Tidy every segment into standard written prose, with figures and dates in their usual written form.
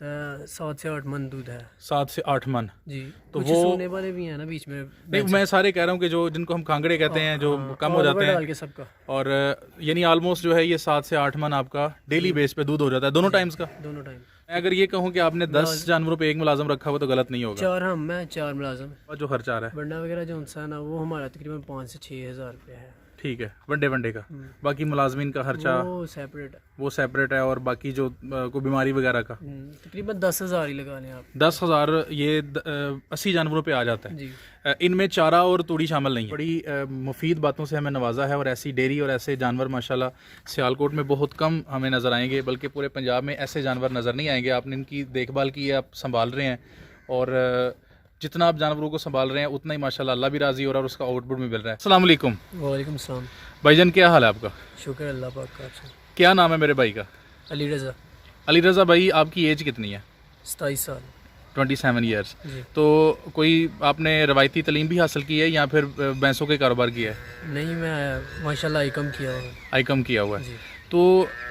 7 से 8 मन दूध है। 7 से 8 मन जी। तो कुछ वो सोने वाले भी हैं ना बीच में। नहीं, मैं सारे कह रहा हूँ कि जो जिनको हम कांगड़े कहते हैं जो कम हो जाते डाल के हैं सबका। और यानी ऑलमोस्ट जो है ये 7 से 8 मन आपका डेली बेस पे दूध हो जाता है दोनों टाइम्स का। दोनों टाइम। मैं अगर ये कहूँ कि आपने 10 जानवरों पे एक मुलाजम रखा हुआ तो गलत नहीं होगा। 4 हम हैं, 4 मुलाजम। और जो खर्चा आ रहा है वरना वगैरह जो है ना वो हमारा तकरीबन 5 से 6 हज़ार रुपये है। ठीक है, वनडे का। बाकी मुलाजमीन का खर्चा वो सेपरेट है। वो सेपरेट है और बाकी जो कोई बीमारी वगैरह का तकरीबन 10,000 ही लगा लें आप। 10,000 ये 80 जानवरों पे आ जाता है जी। इनमें चारा और तूड़ी शामिल नहीं है। बड़ी मुफीद बातों से हमें नवाजा है और ऐसी डेयरी और ऐसे जानवर माशाल्लाह सियालकोट में बहुत कम हमें नज़र आएंगे, बल्कि पूरे पंजाब में ऐसे जानवर नज़र नहीं आएंगे। आपने इनकी देखभाल की है, आप संभाल रहे हैं और जितना आप जानवरों को संभाल रहे हैं उतना ही माशाल्लाह अल्लाह भी राज़ी हो रहा है और उसका आउटपुट भी मिल रहा है। अस्सलाम वालेकुम। वालेकुम सलाम। भाईजान क्या हाल है आपका? शुक्र अल्लाह पाक का। आपसे क्या नाम है मेरे भाई का? अली रज़ा। अली रज़ा भाई, आपकी एज कितनी है? 27 साल। 27 ईयर्स। जी। तो कोई आपने रवायती तालीम भी हासिल की है या फिर भैंसों के कारोबार किया है? नहीं, मैं माशाल्लाह आइकम किया हुआ है। आइकम किया हुआ है। जी। तो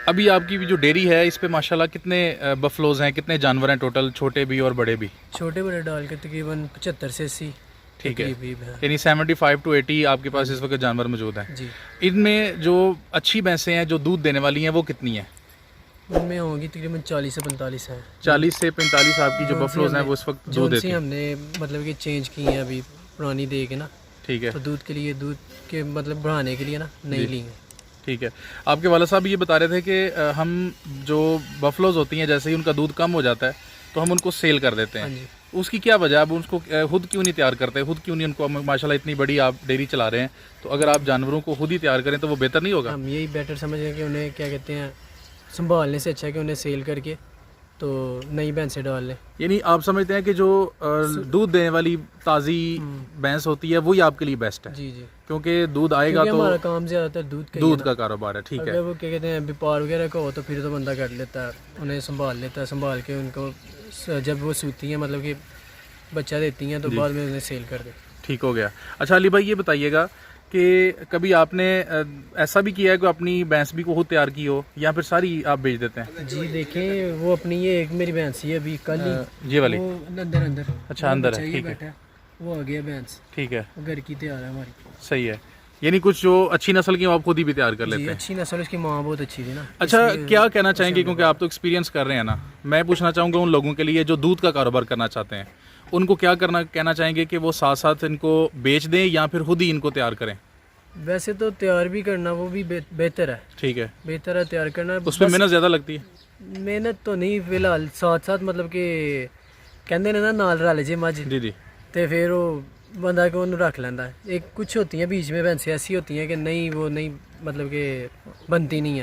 अभी आपकी भी जो डेयरी है इस पे माशाल्लाह कितने बफलोज हैं, कितने जानवर हैं टोटल, छोटे भी और बड़े भी? छोटे बड़े डाल के तकरीबन 75 से 80। ठीक है, करीब है। यानी 75 to 80 आपके पास इस वक्त जानवर मौजूद हैं। जी। इनमें जो अच्छी भैंसें हैं जो दूध देने वाली हैं वो कितनी हैं? उनमें होंगी तकरीबन 40 से 45 हैं। 40 से 45 आपकी जो बफलोज हैं वो इस वक्त दूध देती हैं। हमने मतलब कि चेंज की हैं अभी पुरानी दे के ना। ठीक है। तो दूध के लिए, दूध के मतलब बढ़ाने के लिए ना नहीं ली हैं। ठीक है। आपके वाला साहब ये बता रहे थे कि हम जो बफलोज होती हैं जैसे ही उनका दूध कम हो जाता है तो हम उनको सेल कर देते हैं। उसकी क्या वजह? आप उसको खुद क्यों नहीं तैयार करते? खुद क्यों नहीं उनको? माशाल्लाह इतनी बड़ी आप डेयरी चला रहे हैं, तो अगर आप जानवरों को खुद ही तैयार करें तो वो बेहतर नहीं होगा? हम यही बेटर समझ रहे हैं कि उन्हें क्या कहते हैं, संभालने से अच्छा है कि उन्हें सेल करके तो नई भैंसें डाल लें। यानी आप समझते हैं कि जो दूध देने वाली ताज़ी भैंस होती है वही आपके लिए बेस्ट है? जी जी। क्योंकि दूध आएगा तो हमारा काम ज़्यादातर दूध का कारोबार है। ठीक है। अगर वो क्या कहते हैं व्यापार वगैरह का हो तो फिर तो बंदा कर लेता है, उन्हें संभाल लेता है, संभाल के उनको जब वो सूती हैं मतलब कि बच्चा देती हैं तो बाद में उन्हें सेल कर दे। ठीक हो गया। अच्छा अली भाई ये बताइएगा कि कभी आपने ऐसा भी किया है कि अपनी भैंस भी को खुद तैयार की हो या फिर सारी आप बेच देते हैं? जी देखें, वो अपनी ये एक मेरी भैंस ही है अभी कल ही ये वाली? वो अंदर। अच्छा अंदर है। ठीक है। वो आ गया भैंस। ठीक है। घर की तैयार है हमारी। सही है। यानी कुछ जो अच्छी नस्ल की आप खुद ही भी तैयार कर लेते हैं? अच्छी नस्ल, उसकी माँ बहुत अच्छी थी ना। अच्छा क्या कहना चाहेंगे, क्योंकि आप तो एक्सपीरियंस कर रहे हैं ना, मैं पूछना चाहूँगा उन लोगों के लिए जो दूध का कारोबार करना चाहते हैं उनको क्या कहना चाहेंगे कि वो साथ साथ इनको बेच दें या फिर खुद ही इनको तैयार करें? वैसे तो तैयार भी करना वो भी बेहतर है। ठीक है। बेहतर है तैयार करना। उसमें मेहनत ज़्यादा लगती है? मेहनत तो नहीं, फिलहाल साथ साथ मतलब कि कहते ने ना नाल रल जे मज जी जी, तो फिर वो बंदा को रख लेंदा है। एक कुछ होती हैं बीच में भैंसें ऐसी होती हैं कि नहीं वो नहीं मतलब कि बनती नहीं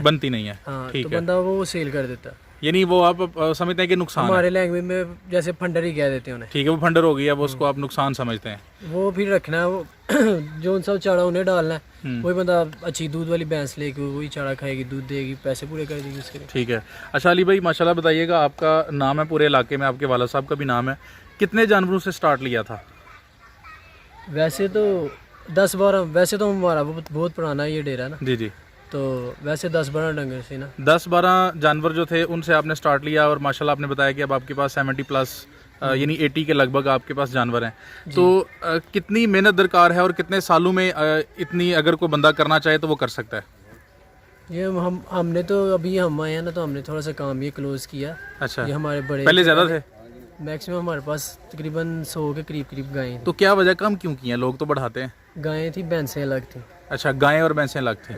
है। हाँ, तो बंदा वो सेल कर देता है। यानी वो आप समझते हैं कि नुकसान हमारे लैंग्वेज में जैसे फंडर ही कह देते हैं उन्हें। ठीक है, वो फंडर हो गया, वो उसको आप नुकसान समझते हैं। वो फिर रखना है, वो जो सब चारा उन्हें डालना है। वही बंदा अच्छी दूध वाली भैंस लेके वही चारा खाएगी, दूध देगी, पैसे पूरे कर देगी उसके। ठीक है। अच्छा अली भाई माशाल्लाह बताइएगा, आपका नाम है पूरे इलाके में, आपके वाला साहब का भी नाम है, कितने जानवरों से स्टार्ट लिया था? वैसे तो 10-12, वैसे तो हमारा बहुत पुराना ये डेरा है ना। जी जी। तो वैसे 10-12 डंगर से ना। 10-12 जानवर जो थे उनसे आपने स्टार्ट लिया और माशाल्लाह आपने बताया कि अब आपके पास 70+ यानी 80 के लगभग आपके पास जानवर हैं। तो कितनी मेहनत दरकार है और कितने सालों में इतनी अगर कोई बंदा करना चाहे तो वो कर सकता है? ये हमने तो अभी हम आए हैं ना तो हमने थोड़ा सा काम ये क्लोज किया। अच्छा। ये हमारे बड़े पहले ज़्यादा थे? मैक्सिमम हमारे पास तकरीबन 100 के करीब गायें। तो क्या वजह कम क्यों की हैं? लोग तो बढ़ाते हैं। गायें थी, भैंसें अलग थी। अच्छा, गायें और भैंसें अलग थी।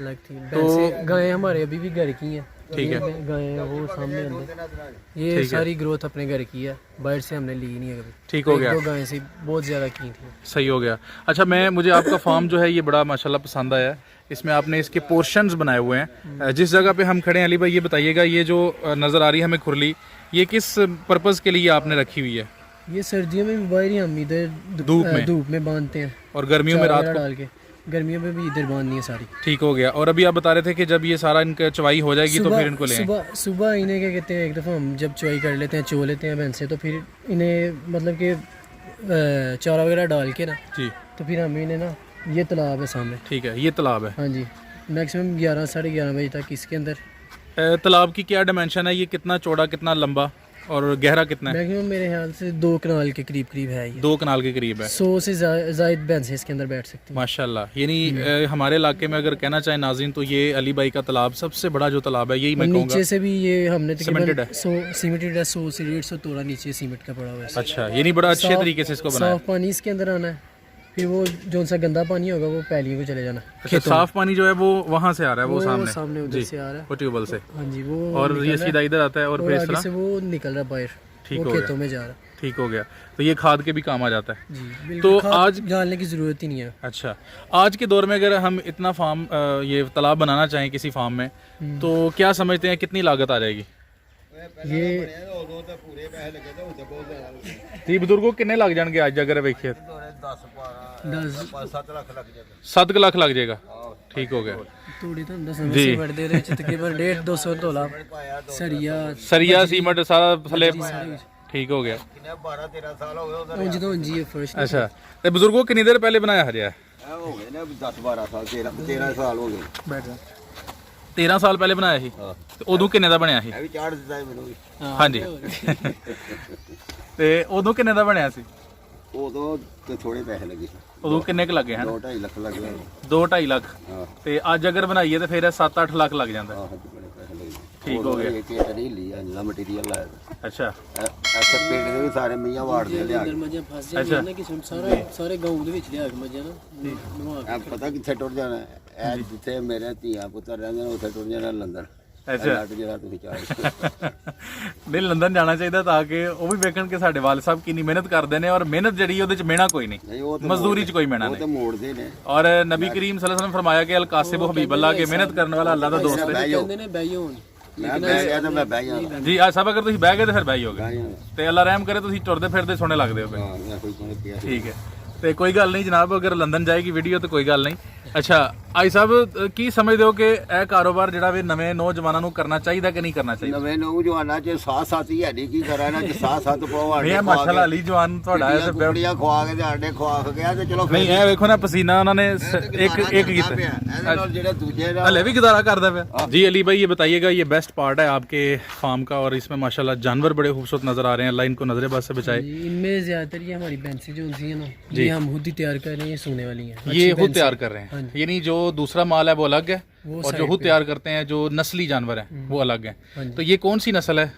तो गायें हमारे अभी भी घर की हैं। ठीक है। गायें वो सामने अंदर, ये सारी ग्रोथ अपने घर की है, बाहर से हमने ली नहीं है कभी। ठीक हो गया। 2 गायें से बहुत ज़्यादा की थी। सही हो गया। अच्छा मुझे आपका फार्म जो है ये बड़ा माशाल्लाह पसंद आया है। इसमें आपने इसके पोर्शंस बनाए हुए हैं। जिस जगह पे हम खड़े हैं अली भाई ये बताइएगा, ये जो नज़र आ रही है हमें खुरली, ये किस पर्पज़ के लिए आपने रखी हुई है? ये सर्दियों में बाहर ही हम इधर धूप में बांधते हैं और गर्मियों में रात को डाल के, गर्मियों में भी इधर बांधनी है सारी। ठीक हो गया। और अभी आप बता रहे थे कि जब ये सारा इनका चवाई हो जाएगी तो फिर इनको ले सुबह इन्हें क्या कहते हैं, एक दफ़ा हम जब चवाई कर लेते हैं, चो लेते हैं भैंसे, तो फिर इन्हें मतलब कि चारा वगैरह डाल के ना जी, तो फिर हम इन्हें ना, ये तालाब है सामने। ठीक है, ये तालाब है। हाँ जी, मैक्सिमम 11 साढ़े 11 बजे तक इसके अंदर। तालाब की क्या डिमेंशन है? ये कितना चौड़ा कितना लंबा? और गहरा कितना है? मैक्सिमम मेरे ख्याल से 2 कनाल के करीब करीब है ये। 2 कनाल के करीब है। 100 से ज़ायद भैंसें इसके अंदर बैठ सकती हैं माशाल्लाह। यानी हमारे इलाके में अगर कहना चाहें नाज़रीन तो ये अली भाई का तालाब सबसे बड़ा जो तालाब है, यही मैं कहूँगा। नीचे से भी ये हमने सीमेंटेड है? 100 से 150 तोड़ा नीचे सीमेंट का पड़ा हुआ है। अच्छा, यानी बड़ा अच्छे तरीके से इसको बनाया। साफ पानी इसके अंदर आना है, फिर वो जो सा गंदा पानी होगा वो पैलियों को चले जाना। अच्छा, साफ पानी जो है वो वहाँ से आ रहा है, वो सामने उधर से आ रहा है, वो ट्यूबल से। हाँ जी, वो और ये सीधा इधर आता है और फिर इस आगे तरह से वो निकल रहा है बाहर, ठीक वो हो गया। खेतों में जा रहा है। ठीक हो गया, तो ये खाद के भी काम आ जाता है जी। तो खाद आज डालने की ज़रूरत ही नहीं है। अच्छा, आज के दौर में अगर हम इतना फार्म ये तालाब बनाना चाहें किसी फार्म में, तो क्या समझते हैं कितनी लागत आ जाएगी? ये ती बुजुर्गों कितने लग जाएंगे आज अगर वेखिए? 7 लाख लग जाएगा। ठीक हो गया थोड़ी तो जी तकरीबन 150-200 तोला सरिया सीमेंट सारा थले। ठीक हो गया। जी फर्स्ट। अच्छा, ते बुजुर्गों कितनी देर पहले बनाया हरिया? 10-12 साल हो गए। 13 साल पहले बनाया ਸੀ ਤੇ ਉਦੋਂ ਕਿੰਨੇ ਦਾ ਬਣਿਆ ਸੀ? ਇਹ ਵੀ ਚਾੜ ਦਿੱਤਾ ਮੈਨੂੰ। ਹਾਂਜੀ ਤੇ ਉਦੋਂ ਕਿੰਨੇ ਦਾ ਬਣਿਆ ਸੀ? ਉਦੋਂ ਤੇ ਥੋੜੇ ਪੈਸੇ ਲੱਗੇ ਸੀ। ਉਦੋਂ ਕਿੰਨੇ ਕੁ ਲੱਗੇ ਹਨ? 2-2.5 ਲੱਖ ਲੱਗ ਗਏ। 2-2.5 ਲੱਖ। ਹਾਂ ਤੇ ਅੱਜ ਅਗਰ ਬਣਾਈਏ ਤੇ ਫਿਰ 7-8 ਲੱਖ ਲੱਗ ਜਾਂਦਾ। ਆਹ ਬੜੇ ਪੈਸੇ ਲੱਗੇ। ਠੀਕ ਹੋ ਗਿਆ। ਇਹ ਕਿ ਨਹੀਂ ਲਿਆ ਜਿਹੜਾ ਮਟੀਰੀਅਲ ਲਾਇਆ। ਅੱਛਾ ਅੱਛਾ, ਪਿੰਡ ਦੇ ਵੀ ਸਾਰੇ ਮੀਆਂ ਵਾੜਦੇ ਲਿਆ ਕੇ। ਮੱਝਾਂ ਫਸ ਜਾਂਦੀਆਂ ਨੇ ਕਿ ਸਾਰੇ ਗਾਉਂ ਦੇ ਵਿੱਚ ਲਿਆ ਕੇ ਮੱਝਾਂ ਨਾ ਨਵਾ ਆ ਪਤਾ ਕਿੱਥੇ ਟੁੱਟ ਜਾਣਾ? ਇਹ ਜਿੱਥੇ ਮੇਰੇ ਧੀਆਂ ਪੁੱਤਰ ਰਹਿੰਦੇ ਨੇ ਉੱਥੇ ਟੁੱਟ ਜਾਣਾ ਲੰਡਨ। ਅੱਛਾ ਲੱਟ ਜਿਹੜਾ ਤੁਸੀਂ ਚਾਹ ਨਹੀਂ ਲੰਡਨ ਜਾਣਾ ਚਾਹੀਦਾ ਤਾਂ ਕਿ ਉਹ ਵੀ ਵੇਖਣ ਕਿ ਸਾਡੇ ਵਾਲ ਸਾਹਿਬ ਕਿੰਨੀ ਮਿਹਨਤ ਕਰਦੇ ਨੇ, ਔਰ ਮਿਹਨਤ ਜਿਹੜੀ ਉਹਦੇ ਚ ਮਿਹਣਾ ਕੋਈ ਨਹੀਂ, ਨਹੀਂ ਉਹ ਤਾਂ ਮਜ਼ਦੂਰੀ ਚ ਕੋਈ ਮਿਹਣਾ ਉਹ ਤਾਂ ਨਹੀਂ। ਮੋੜਦੇ ਨੇ। और नबी करीम सल्लल्लाहु अलैहि वसल्लम फरमाया कि अल कासिब हबीब अल्लाह के मेहनत करने वाला अल्लाह का दोस्त है। ਕਹਿੰਦੇ ਨੇ ਬੈਈਓ ਹੁਣ ਮੈਂ ਬਹਿ ਗਿਆ ਤਾਂ ਮੈਂ ਬਹਿ ਜਾਣਾ। ਜੀ ਅੱਜ ਸਭ ਅਗਰ ਤੁਸੀਂ ਬਹਿ ਗਏ ਤੇ ਫਿਰ ਬਹਿ ਜਾਓਗੇ, ਬਹਿ ਜਾਣਾ। ਤੇ ਅੱਲਾ ਰਹਿਮ ਕਰੇ ਤੁਸੀਂ ਟੁਰਦੇ ਫਿਰਦੇ ਸੋਹਣੇ ਲੱਗਦੇ ਹੋ। ਹਾਂ ਮੈਂ ਕੋਈ ਕੋਲ ਪਿਆ। ਠੀਕ ਹੈ, ਤੇ ਕੋਈ ਗੱਲ ਨਹੀਂ ਜਨਾਬ, ਅਗਰ ਲੰਡਨ ਜਾਏਗੀ ਵੀਡੀਓ ਤਾਂ ਕੋਈ ਗੱਲ ਨਹੀਂ। ਅੱਛਾ ਆਈ ਸਾਹਿਬ, ਕੀ ਸਮਝਦੇ ਹੋ ਕਿ ਇਹ ਕਾਰੋਬਾਰ ਜਿਹੜਾ ਵੀ ਨਵੇਂ ਨੌਜਵਾਨਾਂ ਨੂੰ ਕਰਨਾ ਚਾਹੀਦਾ ਕਿ ਨਹੀਂ ਕਰਨਾ ਚਾਹੀਦਾ? ਨਵੇਂ ਨੌਜਵਾਨਾਂ ਚ ਸਾਥ ਹੀ ਹੈ ਨਹੀਂ, ਕੀ ਕਰਾਂ ਨਾ, ਸਾਥ ਪਾਓ। ਨਹੀਂ ਮਾਸ਼ਾਅੱਲਾ ਅਲੀ ਜਵਾਨ ਤੁਹਾਡਾ ਹੈ ਤੇ ਕੁੜੀਆਂ ਖਵਾ ਕੇ ਤੇ ਆਂਡੇ ਖਵਾ ਕੇ ਗਿਆ ਤੇ ਚਲੋ। ਨਹੀਂ ਇਹ ਵੇਖੋ ਨਾ ਪਸੀਨਾ ਉਹਨਾਂ ਨੇ ਇੱਕ ਕੀਤਾ, ਇਹਦੇ ਨਾਲ ਜਿਹੜੇ ਦੂਜੇ ਨਾਲ हले भी गुजारा करता है। जी अली भाई, ये बताइएगा, ये बेस्ट पार्ट है आपके फार्म का और इसमें माशाल्लाह जानवर बड़े खूबसूरत नजर आ रहे हैं। अल्लाह इनको नजरे बद से बचाए। इनमें ज्यादातर ये हमारी भैंसें जो होती हैं ना, ये हम खुद ही तैयार कर रहे हैं, ये सोने वाली हैं। ये खुद तैयार कर रहे हैं, यानी जो दूसरा माल है वो अलग है और जो खुद तैयार करते हैं जो नस्ली जानवर है वो अलग है। तो ये कौन सी नस्ल है?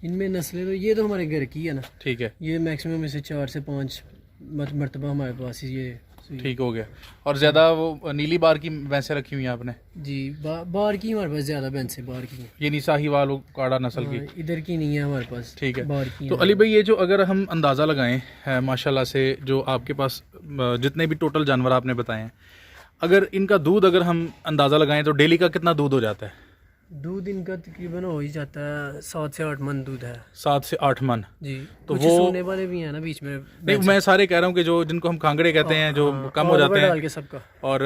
इनमें नस्लें तो ये तो हमारे घर की है ना। ठीक है, ये मैक्सिमम इसे 4 से 5 मरतबा हमारे पास ये। ठीक हो गया। और ज्यादा वो नीली बार की भैंसें रखी हुई हैं आपने? जी बाहर की हमारे पास ज्यादा भैंसें बाहर की हैं। ये साहिवाल काड़ा नस्ल की इधर की नहीं है हमारे पास। ठीक है, बाहर की। तो अली भाई ये जो अगर हम अंदाज़ा लगाएं माशाल्लाह से जो आपके पास जितने भी टोटल जानवर आपने बताए हैं, अगर इनका दूध अगर हम अंदाज़ा लगाएं तो डेली का कितना दूध हो जाता है? दूध इनका तकरीबन हो ही जाता है 7 से 8 मन दूध है। 7 से 8 मन। जी, तो कुछ वो सोने वाले भी हैं ना बीच में। नहीं, मैं सारे कह रहा हूँ कि जो जिनको हम कांगड़े कहते हैं जो कम हो जाते हैं डाल के सबका, और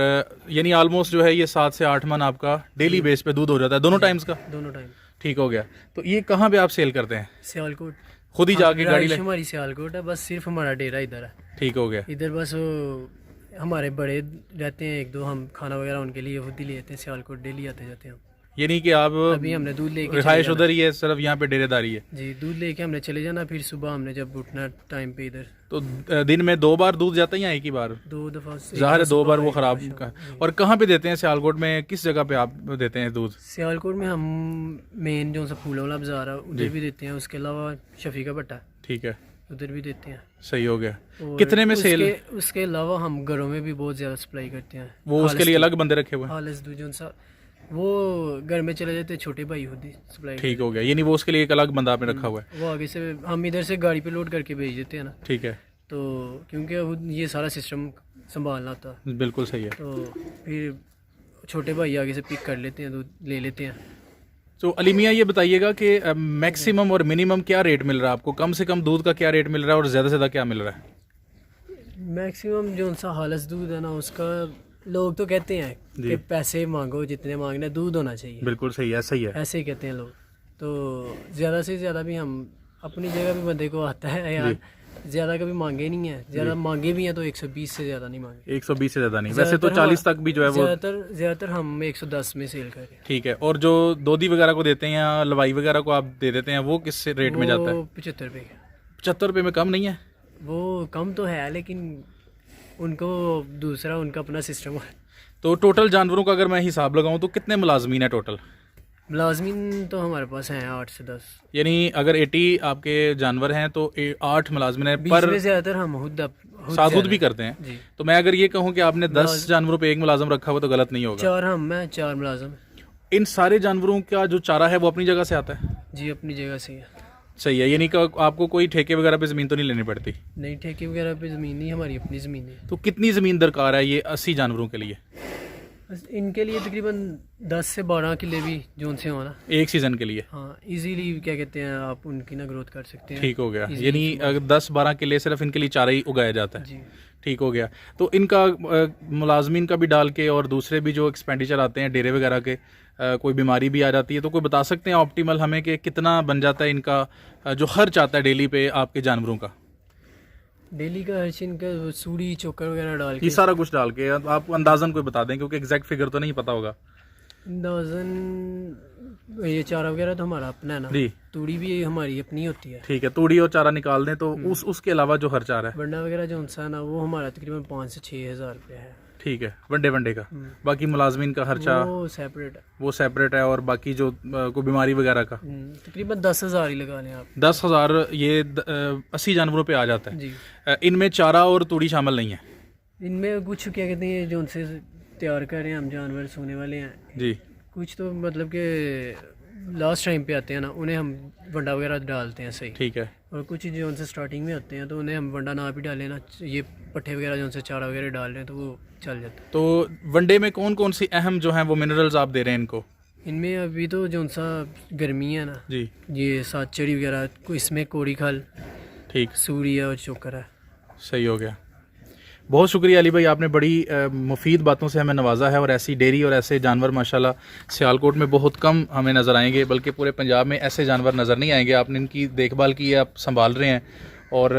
यानी ऑलमोस्ट जो है ये 7 से 8 मन आपका डेली बेस पे दूध हो जाता है दोनों टाइम्स का? दोनों टाइम। ठीक हो गया। तो ये कहाँ पे आप सेल करते हैं? सियालकोट। खुद ही जाके गाड़ी ले? हमारी सियालकोट है, बस सिर्फ हमारा डेरा इधर है। ठीक हो गया। इधर बस हमारे बड़े रहते हैं 1-2, हम खाना वगैरह उनके लिए खुद ही लेते हैं। सियालकोट डेली आते जाते हैं। यानी कि आप अभी हमने दूध लेके रिहाइश उधर ही है, सिर्फ यहाँ पे डेरेदारी है? जी, दूध लेके हमने चले जाना, फिर सुबह हमने जब उठना टाइम पे इधर। तो दिन में 2 बार दूध जाता है या एक ही बार? 2 दफ़ा। ज़ाहिर है 2 बार वो ख़राब का। और कहाँ पे देते हैं सियालकोट में, किस जगह पे आप देते हैं दूध? सियालकोट में हम मेन जो सा फूलों वाला बाजार है उधर भी देते हैं, उसके अलावा शफी का भट्टा ठीक है उधर भी देते हैं। सही हो गया। और कितने में सेल? उसके अलावा हम घरों में भी बहुत ज़्यादा सप्लाई करते हैं। वो उसके लिए अलग बंदे रखे हुए हैं? हालस दूध जो सा वो घर में चले जाते हैं, छोटे भाई खुद ही सप्लाई। ठीक हो गया, यानी वो उसके लिए एक अलग बंदा आपने रखा हुआ है? वो आगे से हम इधर से गाड़ी पे लोड करके भेज देते हैं ना। ठीक है, तो क्योंकि ये सारा सिस्टम संभालना होता है। बिल्कुल सही है। तो फिर छोटे भाई आगे से पिक कर लेते हैं, दूध ले लेते हैं। तो अली मियाँ ये बताइएगा कि मैक्सिमम और मिनिमम क्या रेट मिल रहा है आपको? कम से कम दूध का क्या रेट मिल रहा है और ज़्यादा से ज़्यादा क्या मिल रहा है? मैक्सिमम जो सा हालस दूध है ना, उसका लोग तो कहते हैं कि पैसे मांगो जितने मांगना, दूध होना चाहिए। बिल्कुल सही है, सही है, ऐसे ही कहते हैं लोग। तो ज़्यादा से ज़्यादा भी हम अपनी जगह भी बंदे को आता है यार ज़्यादा कभी मांगे नहीं है, ज़्यादा मांगे भी हैं तो 120 से ज़्यादा नहीं मांगे। 120 से ज़्यादा नहीं, वैसे तो 40 तक भी जो है वो ज़्यादातर हम 110 में सेल कर रहे हैं। ठीक है। और जो दोधी वगैरह को देते हैं या लवाई वगैरह को आप दे देते हैं, वो किस रेट में जाता है? 75 रुपये का। 75 रुपये में कम नहीं है? वो कम तो है लेकिन उनको दूसरा उनका अपना सिस्टम है। तो टोटल जानवरों का अगर मैं हिसाब लगाऊं तो कितने मुलाजमीन है टोटल? मुलाजमीन तो हमारे पास हैं 8 से 10। यानी अगर 80 आपके जानवर हैं तो 8 मुलाजमीन है, पर ज़्यादातर हम खुद भी करते हैं। तो मैं अगर ये कहूँ कि आपने 10 जानवरों पे एक मुलाजम रखा हुआ तो गलत नहीं होगा? 4 हम हैं, 4 मुलाजम। इन सारे जानवरों का जो चारा है वो अपनी जगह से आता है? जी अपनी जगह से है। सही है। यानी कि आपको कोई ठेके वगैरह पे ज़मीन तो नहीं लेनी पड़ती? नहीं, ठेके वगैरह पे ज़मीन नहीं, हमारी अपनी ज़मीन है। तो कितनी ज़मीन दरकार है ये 80 जानवरों के लिए? इनके लिए तकरीबन 10 से 12 किले भी जोन से होना एक सीज़न के लिए। हाँ, इजीली क्या कहते हैं आप उनकी ना ग्रोथ कर सकते हैं। ठीक हो गया। यानी अगर 10-12 किले सिर्फ इनके लिए चारा ही उगाया जाता है? जी ठीक हो गया। तो इनका मुलाजमीन का भी डाल के और दूसरे भी जो एक्सपेंडिचर आते हैं डेरे वगैरह के, कोई बीमारी भी आ जाती है तो कोई बता सकते हैं ऑप्टिमल हमें कि कितना बन जाता है इनका जो खर्च आता है डेली पे आपके जानवरों का? डेली का हर चीज का सूड़ी चोकर वगैरह डाल के ये सारा कुछ डाल के आप अंदाजन कोई बता दें, क्योंकि एग्जैक्ट फिगर तो नहीं पता होगा। अंदाजन ये चारा वगैरह तो हमारा अपना है ना जी, तूड़ी भी हमारी अपनी होती है। ठीक है। तूड़ी और चारा निकाल दें तो उसके अलावा जो खर्चा आ रहा है वंडा वगैरह जो उनसा ना वो हमारा तकरीबन 5 से 6 हज़ार रुपये है। ठीक है, वनडे का। बाकी मुलाजमीन का खर्चा वो सेपरेट है। और बाकी जो कोई बीमारी वगैरह का तकरीबन 10,000 ही लगा लें आप। 10,000 ये 80 जानवरों पे आ जाता है जी। इनमें चारा और तूड़ी शामिल नहीं है? इनमें कुछ क्या कहते हैं जो उनसे तैयार कर रहे हैं हम जानवर सोने वाले हैं जी। कुछ तो मतलब कि लास्ट टाइम पे आते हैं ना उन्हें हम वंडा वगैरह डालते हैं। सही, ठीक है। और कुछ जो उनसे स्टार्टिंग में होते हैं तो उन्हें हम वंडा ना भी डालें ना, ये पट्ठे वगैरह जो उनसे चारा वगैरह डाल रहे हैं तो वो चल जाता है। तो वनडे में कौन कौन सी अहम जो हैं वो मिनरल्स आप दे रहे हैं इनको? इनमें अभी तो जो सा गर्मी है ना जी, ये साचड़ी वगैरह इसमें कोड़ी खल, ठीक, सूरी है और चोकर है। सही हो गया। बहुत शुक्रिया अली भाई, आपने बड़ी मुफीद बातों से हमें नवाजा है। और ऐसी डेयरी और ऐसे जानवर माशाल्लाह सियालकोट में बहुत कम हमें नज़र आएंगे, बल्कि पूरे पंजाब में ऐसे जानवर नज़र नहीं आएंगे। आपने इनकी देखभाल की है, आप संभाल रहे हैं, और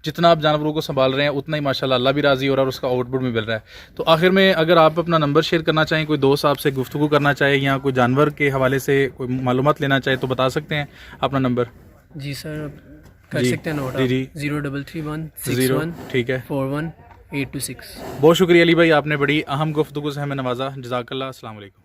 जितना आप जानवरों को संभाल रहे हैं उतना ही माशाल्लाह अल्लाह भी राज़ी हो रहा है और उसका आउटपुट भी मिल रहा है। तो आखिर में अगर आप अपना नंबर शेयर करना चाहें, कोई दोस्त आपसे गुफ्तगू करना चाहे या कोई जानवर के हवाले से कोई मालूमात लेना चाहे तो बता सकते हैं अपना नंबर? जी सर, कर सकते हैं नोट। जी 033161 ठीक है 41 826। बहुत शुक्रिया अली भाई, आपने बड़ी अहम गुफ्तगू से हमें नवाजा। जज़ाकल्लाह। अस्सलाम वालेकुम।